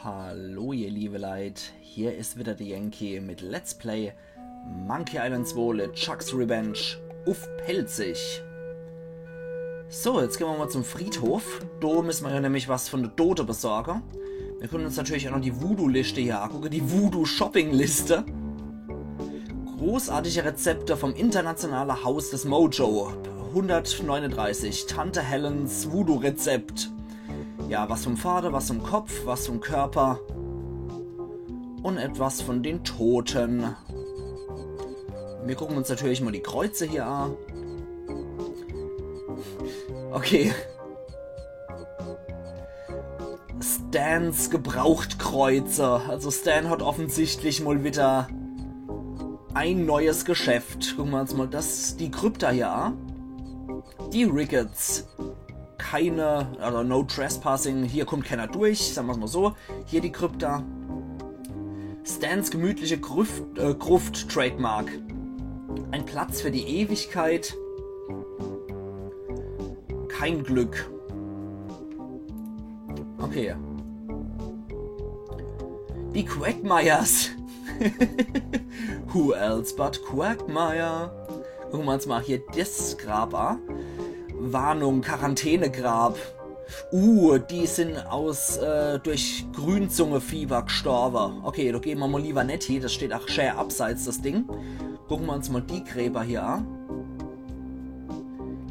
Hallo ihr liebe Leid, hier ist wieder der Yankee mit Let's Play Monkey Island 2 LeChuck's Revenge auf Pelzig. So, jetzt gehen wir mal zum Friedhof. Da müssen wir ja nämlich was von der Tote besorgen. Wir können uns natürlich auch noch die Voodoo-Liste hier angucken, die Voodoo-Shopping-Liste. Großartige Rezepte vom internationalen Haus des Mojo. 139, Tante Helens Voodoo-Rezept. Ja, was vom Vater, was vom Kopf, was vom Körper und etwas von den Toten. Wir gucken uns natürlich mal die Kreuze hier an. Okay. Stans Gebrauchtkreuze. Also Stan hat offensichtlich mal wieder ein neues Geschäft. Gucken wir uns mal die Krypta hier an. Die Ricketts. Also no trespassing, hier kommt keiner durch, sagen wir es mal so. Hier die Krypta. Stans gemütliche Gruft Trademark. Ein Platz für die Ewigkeit. Kein Glück. Okay. Die Quagmires. Who else but Quagmire? Gucken wir uns mal hier das Grab an. Warnung, Quarantänegrab. Die sind durch Grünzungefieber gestorben. Okay, da gehen wir mal lieber nicht hin. Das steht auch schön abseits, das Ding. Gucken wir uns mal die Gräber hier an.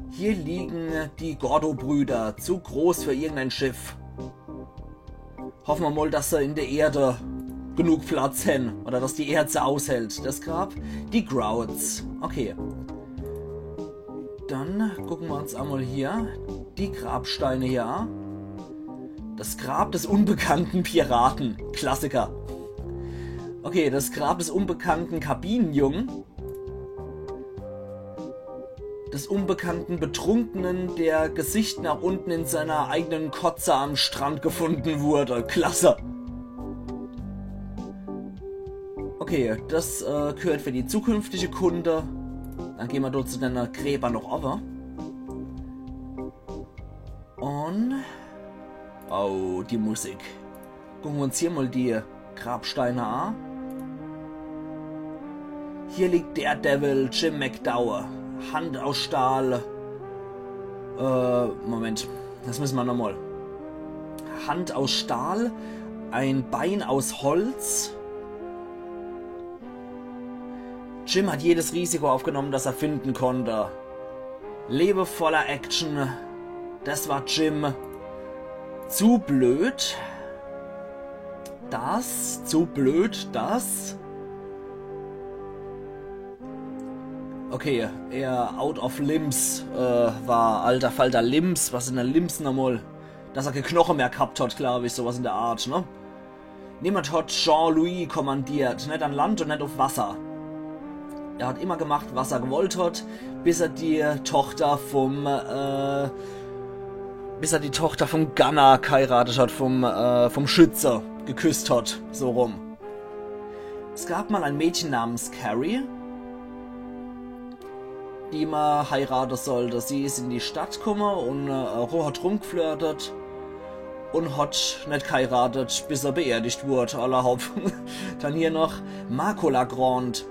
Hier liegen die Gordo-Brüder. Zu groß für irgendein Schiff. Hoffen wir mal, dass sie in der Erde genug Platz haben. Oder dass die Erde sie aushält. Das Grab. Die Grouts. Okay. Dann gucken wir uns einmal hier die Grabsteine hier an. Das Grab des unbekannten Piraten. Klassiker. Okay, das Grab des unbekannten Kabinenjungen. Des unbekannten Betrunkenen, der Gesicht nach unten in seiner eigenen Kotze am Strand gefunden wurde. Klasse. Okay, das gehört für die zukünftige Kunde. Dann gehen wir dort zu den Gräbern noch over. Und... oh, die Musik. Gucken wir uns hier mal die Grabsteine an. Hier liegt Daredevil Jim McDowell. Hand aus Stahl. Moment. Das müssen wir nochmal. Hand aus Stahl. Ein Bein aus Holz. Jim hat jedes Risiko aufgenommen, das er finden konnte. Lebe voller Action. Das war Jim. Zu blöd. Das. Zu blöd. Das. Okay, er out of limbs war. Alter Falter Limbs. Was sind denn Limbs nochmal? Dass er keine Knochen mehr gehabt hat, glaube ich. Sowas in der Art, ne? Niemand hat Jean-Louis kommandiert. Nicht an Land und nicht auf Wasser. Er hat immer gemacht, was er gewollt hat, bis er die Tochter vom Gunner geheiratet hat, vom Schütze geküsst hat, so rum. Es gab mal ein Mädchen namens Carrie, die man heiraten sollte. Sie ist in die Stadt gekommen und hat rumgeflirtet und hat nicht geheiratet, bis er beerdigt wurde, aller Haupt. Dann hier noch Marco Lagrand.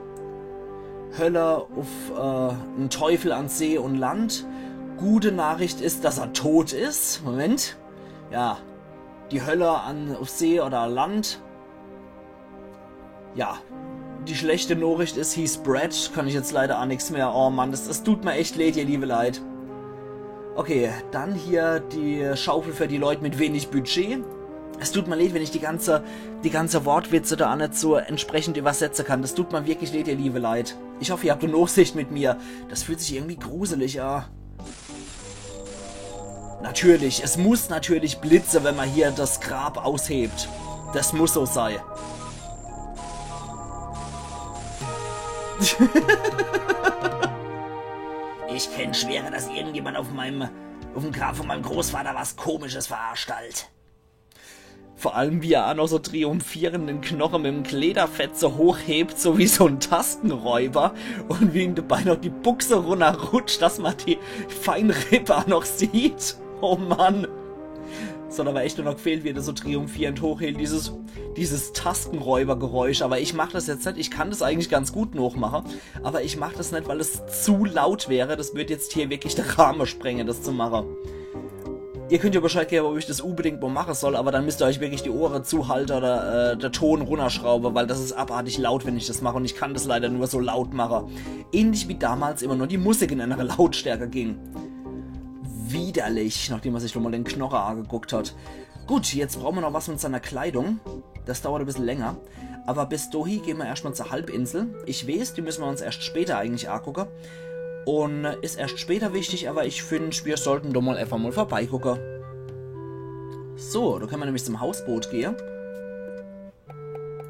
Hölle auf einen Teufel an See und Land. Gute Nachricht ist, dass er tot ist. Moment. Ja. Die Hölle auf See oder Land. Ja. Die schlechte Nachricht ist, he's Brad. Kann ich jetzt leider auch nichts mehr. Oh Mann, das tut mir echt leid, ihr liebe Leid. Okay, dann hier die Schaufel für die Leute mit wenig Budget. Es tut mir leid, wenn ich die ganze Wortwitze da auch nicht so entsprechend übersetzen kann. Das tut mir wirklich leid, ihr liebe Leid. Ich hoffe, ihr habt eine Nachsicht mit mir. Das fühlt sich irgendwie gruselig an. Natürlich, es muss natürlich blitzen, wenn man hier das Grab aushebt. Das muss so sein. Ich kenne schwere, dass irgendjemand auf dem Grab von meinem Großvater was Komisches verarscht. Vor allem, wie er auch noch so triumphierenden Knochen mit dem Klederfett so hochhebt, so wie so ein Tastenräuber. Und wie ihm dabei noch die Buchse runterrutscht, dass man die Feinrippe noch sieht. Oh Mann. So, da war echt nur noch gefehlt, wie er das so triumphierend hochhält, dieses Tastenräubergeräusch. Aber ich mache das jetzt nicht. Ich kann das eigentlich ganz gut nachmachen. Aber ich mache das nicht, weil es zu laut wäre. Das wird jetzt hier wirklich der Rahmen sprengen, das zu machen. Ihr könnt ja Bescheid geben, ob ich das unbedingt mal machen soll, aber dann müsst ihr euch wirklich die Ohren zuhalten oder der Ton runterschrauben, weil das ist abartig laut, wenn ich das mache und ich kann das leider nur so laut machen. Ähnlich wie damals immer nur die Musik in einer Lautstärke ging. Widerlich, nachdem man sich schon mal den Knochen angeguckt hat. Gut, jetzt brauchen wir noch was mit seiner Kleidung. Das dauert ein bisschen länger. Aber bis dahin gehen wir erstmal zur Halbinsel. Ich weiß, die müssen wir uns erst später eigentlich angucken. Und ist erst später wichtig, aber ich finde, wir sollten doch mal einfach mal vorbeigucken. So, da können wir nämlich zum Hausboot gehen.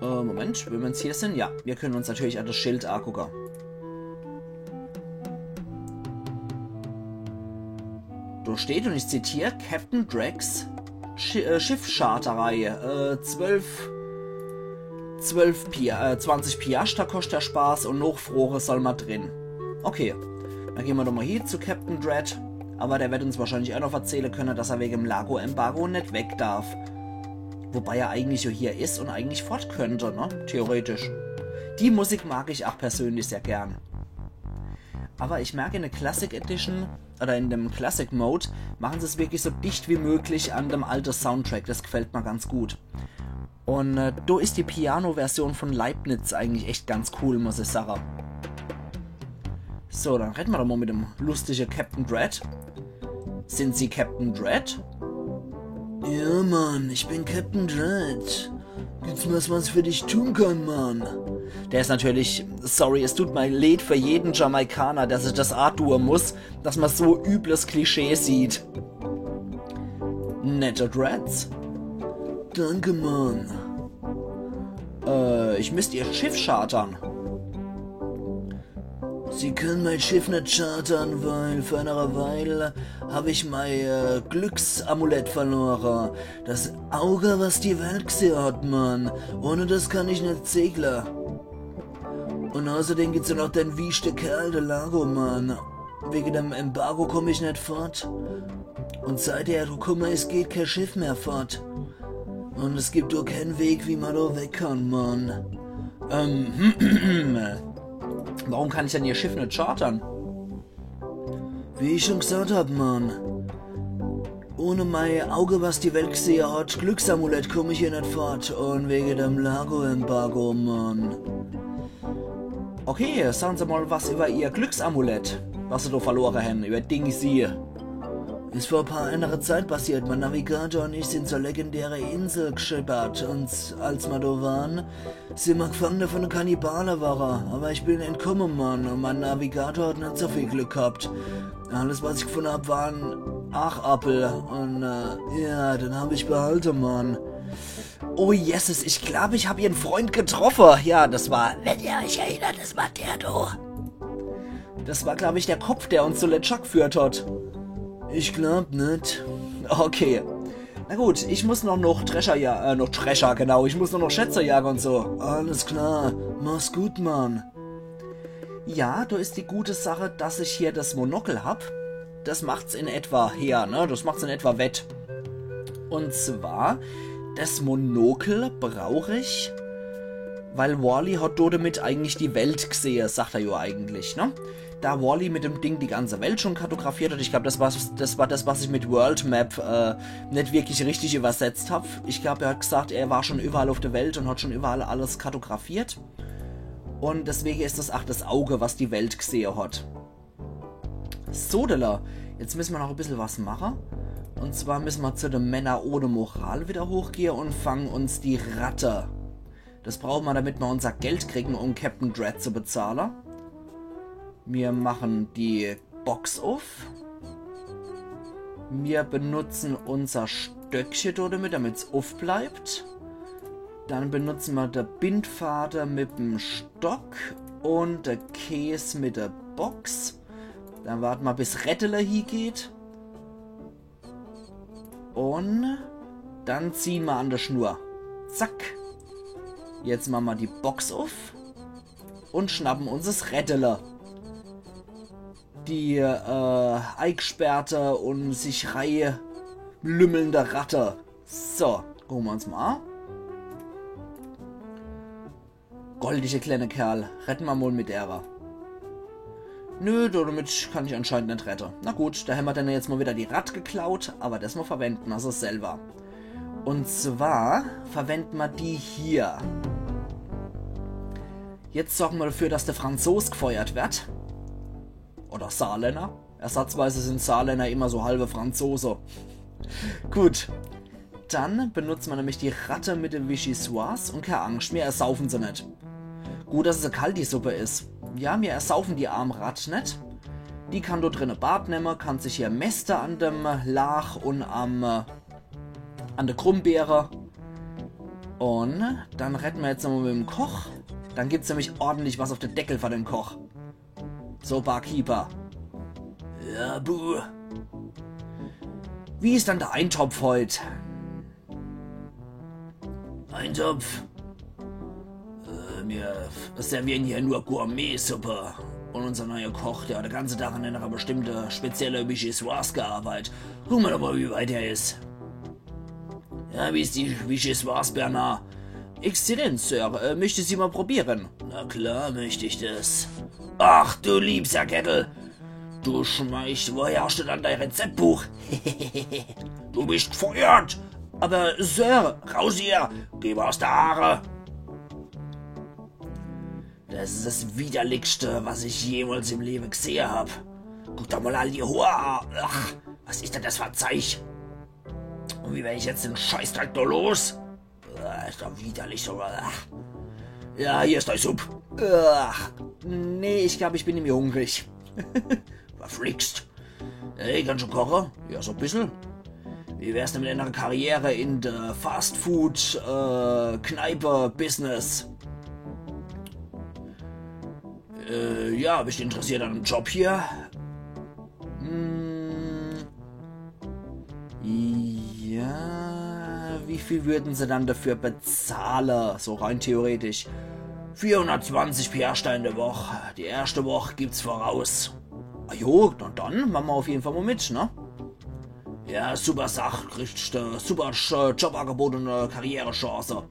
Moment, wenn wir jetzt hier sind, ja, wir können uns natürlich an das Schild angucken. Da steht, und ich zitiere, Captain Drax Schiffscharterei, 20 Piastre, da kostet der Spaß und noch Frohe soll mal drin. Okay. Dann gehen wir doch mal hier zu Captain Dread. Aber der wird uns wahrscheinlich auch noch erzählen können, dass er wegen dem Lago-Embargo nicht weg darf. Wobei er eigentlich so hier ist und eigentlich fort könnte, ne? Theoretisch. Die Musik mag ich auch persönlich sehr gern. Aber ich merke, in der Classic Edition oder in dem Classic Mode machen sie es wirklich so dicht wie möglich an dem alten Soundtrack. Das gefällt mir ganz gut. Und da ist die Piano-Version von Leibniz eigentlich echt ganz cool, muss ich sagen. So, dann reden wir doch mal mit dem lustigen Captain Dread. Sind Sie Captain Dread? Ja, Mann, ich bin Captain Dread. Gibt's was für dich tun kann, Mann? Der ist natürlich, sorry, es tut mir leid für jeden Jamaikaner, der sich das tun muss, dass man so übles Klischee sieht. Nette Dreads? Danke, Mann. Ich müsste Ihr Schiff chartern. Sie können mein Schiff nicht chartern, weil vor einer Weile habe ich mein Glücksamulett verloren. Das Auge, was die Welt gesehen hat, Mann. Ohne das kann ich nicht segeln. Und außerdem gibt's ja noch den wiechte Kerl, der Lago, Mann. Wegen dem Embargo komme ich nicht fort. Und seither, du guck mal, es geht kein Schiff mehr fort. Und es gibt doch keinen Weg, wie man da weg kann, Mann. Warum kann ich denn Ihr Schiff nicht chartern? Wie ich schon gesagt hab, Mann. Ohne mein Auge, was die Welt gesehen hat, Glücksamulett, komme ich hier nicht fort. Und wegen dem Lago-Embargo, Mann. Okay, sagen Sie mal was über Ihr Glücksamulett, was Sie da verloren haben, über Dinge Sie. Ist vor ein paar andere Zeit passiert. Mein Navigator und ich sind zur legendären Insel geschippert. Und als wir da waren, sind wir Gefangene von den Kannibalen waren. Aber ich bin entkommen, Mann. Und mein Navigator hat nicht so viel Glück gehabt. Alles, was ich gefunden habe, waren Achappel. Und ja, den habe ich behalten, Mann. Oh Jesus, ich glaube, ich habe Ihren Freund getroffen. Ja, das war, wenn ihr euch erinnert, das war der da. Das war, glaube ich, der Kopf, der uns zu LeChuck geführt hat. Ich glaub nicht. Okay. Na gut, ich muss noch Drescher genau. Ich muss noch Schätze jagen und so. Alles klar. Mach's gut, Mann. Ja, da ist die gute Sache, dass ich hier das Monokel hab. Das macht's in etwa her, ne? Das macht's in etwa wett. Und zwar, das Monokel brauche ich, weil Wally hat damit eigentlich die Welt gesehen, sagt er ja eigentlich, ne? Da Wally mit dem Ding die ganze Welt schon kartografiert hat, ich glaube, das war das, was ich mit World Map nicht wirklich richtig übersetzt habe. Ich glaube, er hat gesagt, er war schon überall auf der Welt und hat schon überall alles kartografiert. Und deswegen ist das auch das Auge, was die Welt gesehen hat. Sodela, jetzt müssen wir noch ein bisschen was machen. Und zwar müssen wir zu den Männern ohne Moral wieder hochgehen und fangen uns die Ratte. Das brauchen wir, damit wir unser Geld kriegen, um Captain Dread zu bezahlen. Wir machen die Box auf. Wir benutzen unser Stöckchen damit es aufbleibt. Dann benutzen wir den Bindfaden mit dem Stock und den Käse mit der Box. Dann warten wir, bis Rettele hier geht. Und dann ziehen wir an der Schnur. Zack. Jetzt machen wir die Box auf und schnappen uns das Rettele. Die eingesperrte und sich Reihe lümmelnde Ratte. So, gucken wir uns mal an. Goldige kleine Kerl. Retten wir mal mit der. Nö, damit kann ich anscheinend nicht retten. Na gut, da haben wir dann jetzt mal wieder die Rad geklaut, aber das mal verwenden, also selber. Und zwar verwenden wir die hier. Jetzt sorgen wir dafür, dass der Franzos gefeuert wird. Oder Saarländer. Ersatzweise sind Saarländer immer so halbe Franzose. Gut. Dann benutzen wir nämlich die Ratte mit den Vichyssoise und keine Angst, wir ersaufen sie nicht. Gut, dass es eine kalte Suppe ist. Ja, wir ersaufen die arme Ratte nicht. Die kann dort drinnen Bad nehmen, kann sich hier mästen an dem Lach und an der Krummbeere. Und dann retten wir jetzt nochmal mit dem Koch. Dann gibt es nämlich ordentlich was auf den Deckel von dem Koch. So, Barkeeper. Ja, buh. Wie ist dann der Eintopf heute? Eintopf? Wir servieren hier nur Gourmet-Suppe. Und unser neuer Koch, der hat den ganzen Tag an einer bestimmten speziellen Vichyssoise gearbeitet. Gucken wir doch mal, wie weit er ist. Ja, wie ist die Vichyssoise, Bernard? Exzellent, Sir. Möchte Sie mal probieren? Na klar, möchte ich das. Ach, du liebster Kettel. Du Schmeich, woher hast du dann dein Rezeptbuch? Du bist gefeuert. Aber, Sir, raus hier. Geh aus der Haare. Das ist das Widerlichste, was ich jemals im Leben gesehen habe. Guck doch mal all die Haare. Ach, was ist denn das für ein Zeich? Und wie werde ich jetzt den Scheißdreck da los? Ist doch widerlich so. Ach. Ja, hier ist dein Sub. Ach. Nee, ich glaube, ich bin nämlich hungrig. Verflixt. Hey, kannst du kochen? Ja, so ein bisschen. Wie wär's denn mit einer Karriere in der Fastfood, Kneipe-Business? Ja, bist du interessiert an einem Job hier? Ja, wie viel würden sie dann dafür bezahlen? So rein theoretisch. 420 PR in der Woche. Die erste Woche gibt's voraus. Ah jo, dann machen wir auf jeden Fall mal mit, ne? Ja, super Sache. Kriegst super Jobangebot und eine Karrierechance.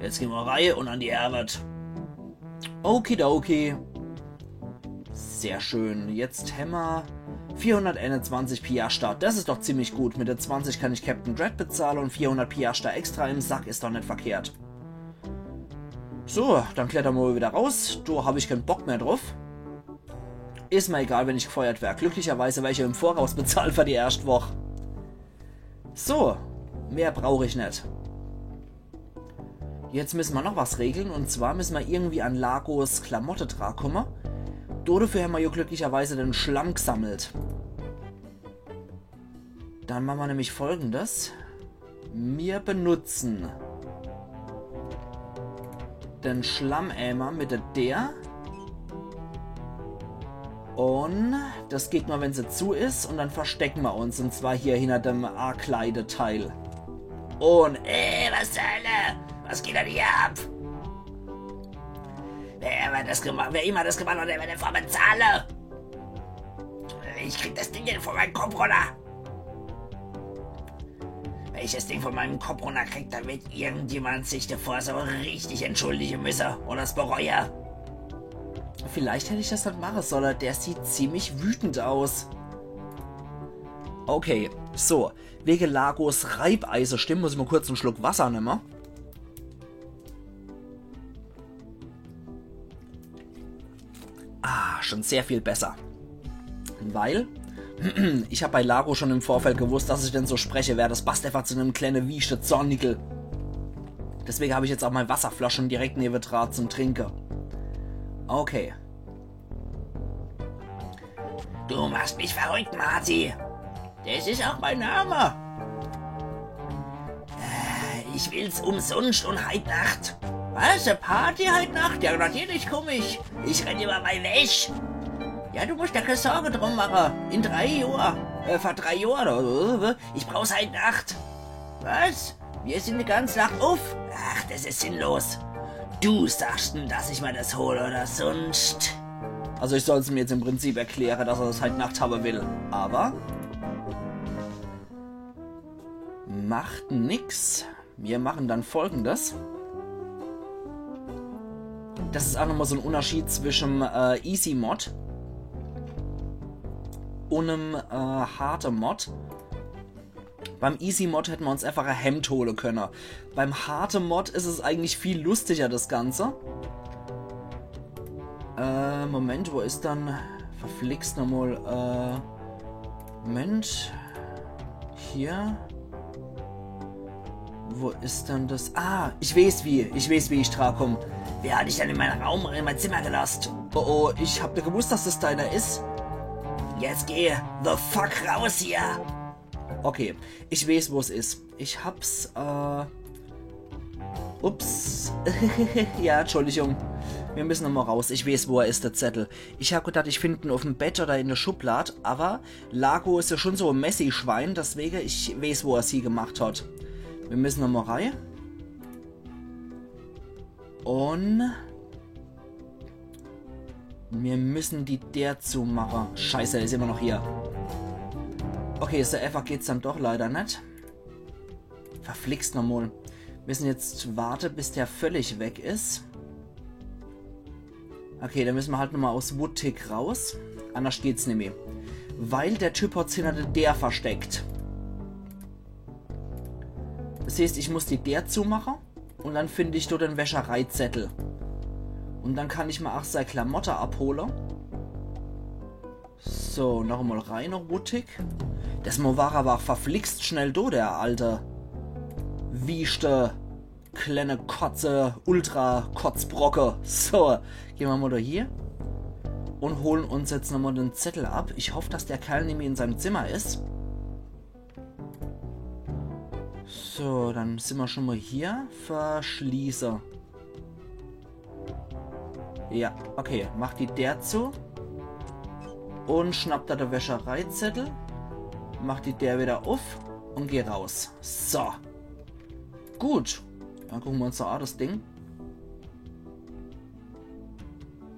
Jetzt gehen wir rein und an die Arbeit. Okidoki. Sehr schön. Jetzt haben wir 421 Piastra. Das ist doch ziemlich gut. Mit der 20 kann ich Captain Dread bezahlen und 400 Piastra extra im Sack ist doch nicht verkehrt. So, dann klettern wir wieder raus. Da habe ich keinen Bock mehr drauf. Ist mir egal, wenn ich gefeuert werde. Glücklicherweise werde ich im Voraus bezahlt für die erste Woche. So, mehr brauche ich nicht. Jetzt müssen wir noch was regeln. Und zwar müssen wir irgendwie an Lagos Klamotte dran kommen. Dafür haben wir ja glücklicherweise den Schlamm gesammelt. Dann machen wir nämlich Folgendes. Wir benutzen den Schlammämer mit der und das geht mal, wenn sie zu ist, und dann verstecken wir uns, und zwar hier hinter dem A-Kleideteil. Und was zur Hölle? Was geht denn hier ab? Wer immer das gemacht hat, der wird dafür bezahlen. Ich krieg das Ding von meinem Kopf runter. Wenn ich das Ding von meinem Kopf runter krieg, dann wird irgendjemand sich davor so richtig entschuldigen müssen oder es bereuen. Vielleicht hätte ich das nicht machen sollen. Der sieht ziemlich wütend aus. Okay, so. Wegen Lagos Reibeise stimmen, muss ich mal kurz einen Schluck Wasser nehmen. Schon sehr viel besser. Weil ich habe bei Lago schon im Vorfeld gewusst, dass ich denn so spreche, wäre das passt einfach zu einem kleinen Wiesche Zornigel. Deswegen habe ich jetzt auch meine Wasserflaschen direkt neben Draht zum Trinken. Okay. Du machst mich verrückt, Marty. Das ist auch mein Name. Ich will's umsonst und heut Nacht. Was? Eine Party heute Nacht? Ja, natürlich komme ich. Ich renne immer mal weg. Ja, du musst dir keine Sorge drum machen. In 3 Jahren. Vor 3 Jahren oder? Ich brauch's heute Nacht. Was? Wir sind die ganze Nacht auf? Ach, das ist sinnlos. Du sagst denn, dass ich mir das hole oder sonst. Also ich soll es mir jetzt im Prinzip erklären, dass er das heute Nacht haben will. Aber Macht nix. Wir machen dann Folgendes. Das ist auch nochmal so ein Unterschied zwischen Easy Mod und einem harten Mod. Beim Easy Mod hätten wir uns einfach ein Hemd holen können. Beim harten Mod ist es eigentlich viel lustiger, das Ganze. Moment, wo ist dann... Verflixt nochmal, Moment. Hier. Wo ist dann das... Ah, ich weiß wie ich drauf komme. Wer hat dich denn in mein Zimmer gelassen? Oh, oh, ich hab ja gewusst, dass das deiner ist. Jetzt geh the fuck raus hier. Okay, ich weiß, wo es ist. Ich hab's, Ups. Ja, Entschuldigung. Wir müssen nochmal raus. Ich weiß, wo er ist, der Zettel. Ich habe gedacht, ich finde ihn auf dem Bett oder in der Schublade, aber Lago ist ja schon so ein Messi-Schwein, deswegen ich weiß, wo er sie gemacht hat. Wir müssen nochmal rein. Und wir müssen die der zumachen. Scheiße, er ist immer noch hier. Okay, so einfach geht's dann doch leider nicht. Verflixt nochmal. Wir müssen jetzt warten, bis der völlig weg ist. Okay, dann müssen wir halt nochmal aus Woodtick raus. Anders geht's nicht mehr. Weil der Typ hat sich hinter der versteckt. Das heißt, ich muss die der zumachen. Und dann finde ich dort einen Wäschereizettel. Und dann kann ich mal auch seine Klamotte abholen. So, noch einmal rein, noch Woodtick. Das war aber auch verflixt schnell do, der alte Wieste, kleine Kotze, Ultra-Kotzbrocke. So, gehen wir mal da hier. Und holen uns jetzt nochmal den Zettel ab. Ich hoffe, dass der Kerl nämlich in seinem Zimmer ist. So, dann sind wir schon mal hier. Verschließe. Ja, okay. Macht die der zu. Und schnappt da der Wäschereizettel. Macht die der wieder auf. Und geh raus. So. Gut. Dann gucken wir uns da das Ding.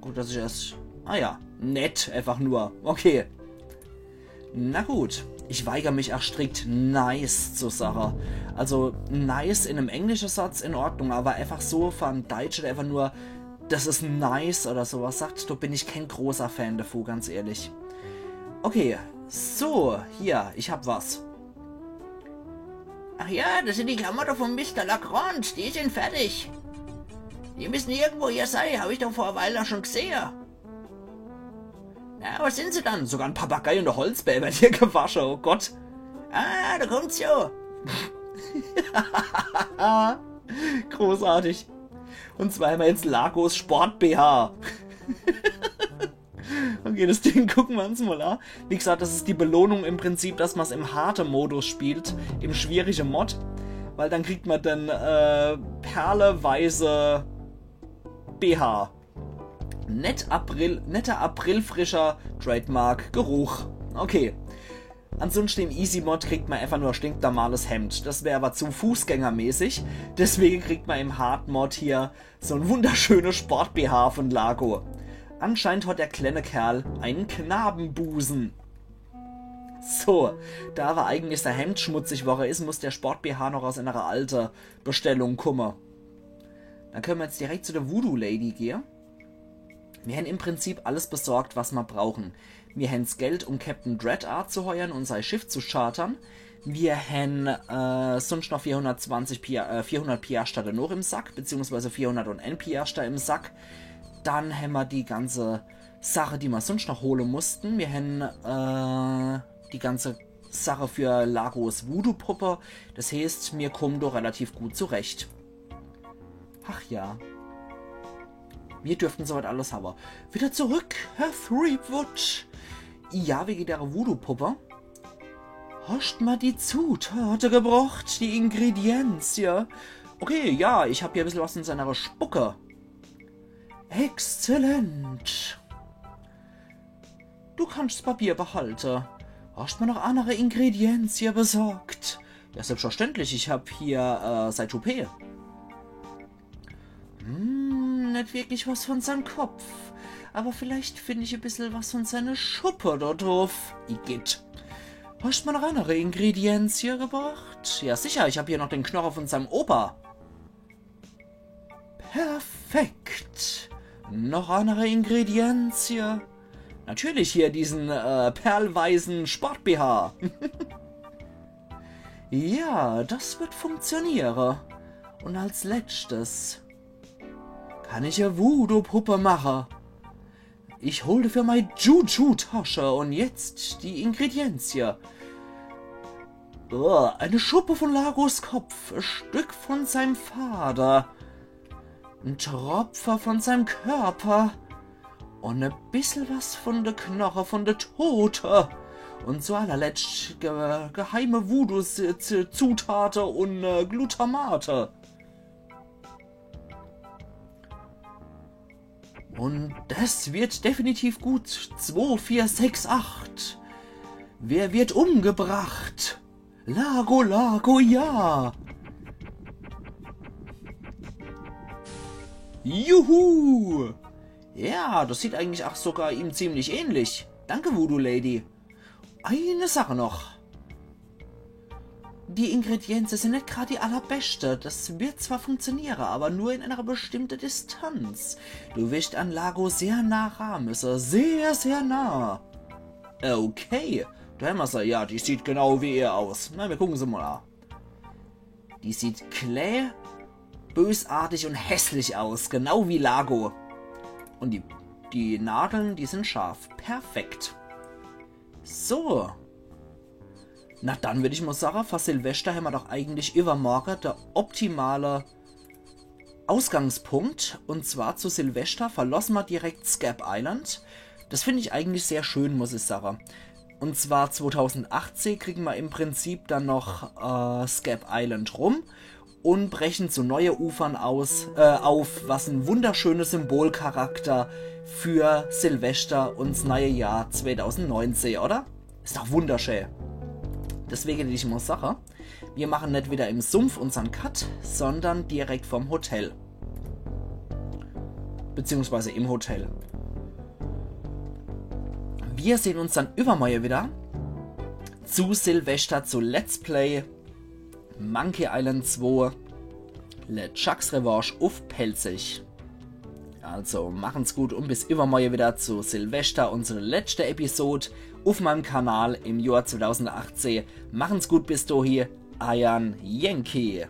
Gut, dass ich erst... Ah ja. Nett. Einfach nur. Okay. Na gut. Ich weigere mich auch strikt nice zur Sache. Also nice in einem englischen Satz in Ordnung, aber einfach so von Deutsch oder einfach nur, das ist nice oder sowas sagt, da bin ich kein großer Fan davon, ganz ehrlich. Okay, so, hier, ich hab was. Ach ja, das sind die Klamotten von Mr. Lagrange, die sind fertig. Die müssen irgendwo hier sein, habe ich doch vor einer Weile schon gesehen. Ja, was sind sie dann? Sogar ein Papagei und ein Holzbär wird hier gewaschen, oh Gott. Ah, da kommt's ja. Großartig. Und zweimal jetzt Lagos Sport-BH. Okay, das Ding gucken wir uns mal an. Wie gesagt, das ist die Belohnung im Prinzip, dass man es im harten Modus spielt, im schwierigen Mod. Weil dann kriegt man dann perleweiße BH. Netter aprilfrischer Trademark-Geruch. Okay. Ansonsten im Easy Mod kriegt man einfach nur stinknormales Hemd. Das wäre aber zu fußgängermäßig. Deswegen kriegt man im Hard Mod hier so ein wunderschönes Sport-BH von Lago. Anscheinend hat der kleine Kerl einen Knabenbusen. So, da aber eigentlich sein Hemd schmutzig war ist, muss der Sport-BH noch aus einer alten Bestellung kommen. Dann können wir jetzt direkt zu der Voodoo Lady gehen. Wir haben im Prinzip alles besorgt, was wir brauchen. Wir haben das Geld, um Captain Dreadart zu heuern und sein Schiff zu chartern. Wir haben sonst noch 400 Piaster noch im Sack, beziehungsweise 401 Piaster im Sack. Dann haben wir die ganze Sache, die wir sonst noch holen mussten. Wir haben die ganze Sache für Lagos Voodoo-Puppe. Das heißt, wir kommen doch relativ gut zurecht. Ach ja. Wir dürften soweit alles haben. Wieder zurück, Herr Threepwood. Ja, wegen der Voodoo-Puppe. Hast mal die Zutaten gebraucht, die Ingredienz, ja? Okay, ja, ich habe hier ein bisschen was in seiner Spucke. Exzellent. Du kannst das Papier behalten. Hast mir noch andere Ingredienz hier besorgt? Ja, selbstverständlich, ich habe hier sein Toupet. Nicht wirklich was von seinem Kopf. Aber vielleicht finde ich ein bisschen was von seiner Schuppe da drauf. Igitt. Hast du mir noch andere Ingredienz hier gebracht? Ja sicher, ich habe hier noch den Knochen von seinem Opa. Perfekt. Noch andere Ingredienz hier. Natürlich hier diesen perlweißen Sport-BH. Ja, das wird funktionieren. Und als letztes kann ich ja Voodoo-Puppe machen. Ich hole für meine Juju-Tasche und jetzt die Ingredienz hier. Oh, eine Schuppe von Lagos Kopf, ein Stück von seinem Vater, ein Tropfer von seinem Körper und ein bisschen was von der Knoche von der Tote. Und zu allerletzt geheime Voodoo-Zutaten und Glutamate. Und das wird definitiv gut. 2, 4, 6, 8. Wer wird umgebracht? Lago, Lago, ja. Juhu. Ja, das sieht eigentlich auch sogar ihm ziemlich ähnlich. Danke, Voodoo Lady. Eine Sache noch. Die Ingredienzen sind nicht gerade die allerbeste. Das wird zwar funktionieren, aber nur in einer bestimmten Distanz. Du wirst an Lago sehr nah ran müssen. Sehr, sehr nah. Okay. Da haben wir sie. Ja, die sieht genau wie er aus. Na, wir gucken sie mal an. Die sieht kläh, bösartig und hässlich aus. Genau wie Lago. Und die Nadeln, die sind scharf. Perfekt. So. Na dann würde ich mal sagen, für Silvester haben wir doch eigentlich übermorgen der optimale Ausgangspunkt. Und zwar zu Silvester verlassen wir direkt Scab Island. Das finde ich eigentlich sehr schön, muss ich sagen. Und zwar 2018 kriegen wir im Prinzip dann noch Scab Island rum und brechen zu neue Ufern auf, was ein wunderschöner Symbolcharakter für Silvester und das neue Jahr 2019, oder? Ist doch wunderschön. Deswegen hätte ich mal Sache, wir machen nicht wieder im Sumpf unseren Cut, sondern direkt vom Hotel. Beziehungsweise im Hotel. Wir sehen uns dann übermorgen wieder zu Silvester zu Let's Play Monkey Island 2 LeChucks Revanche auf Pelzig. Also machen's gut und bis übermorgen wieder zu Silvester, unsere letzte Episode auf meinem Kanal im Jahr 2018. Machen's gut bis dahin, Ayan Yankee.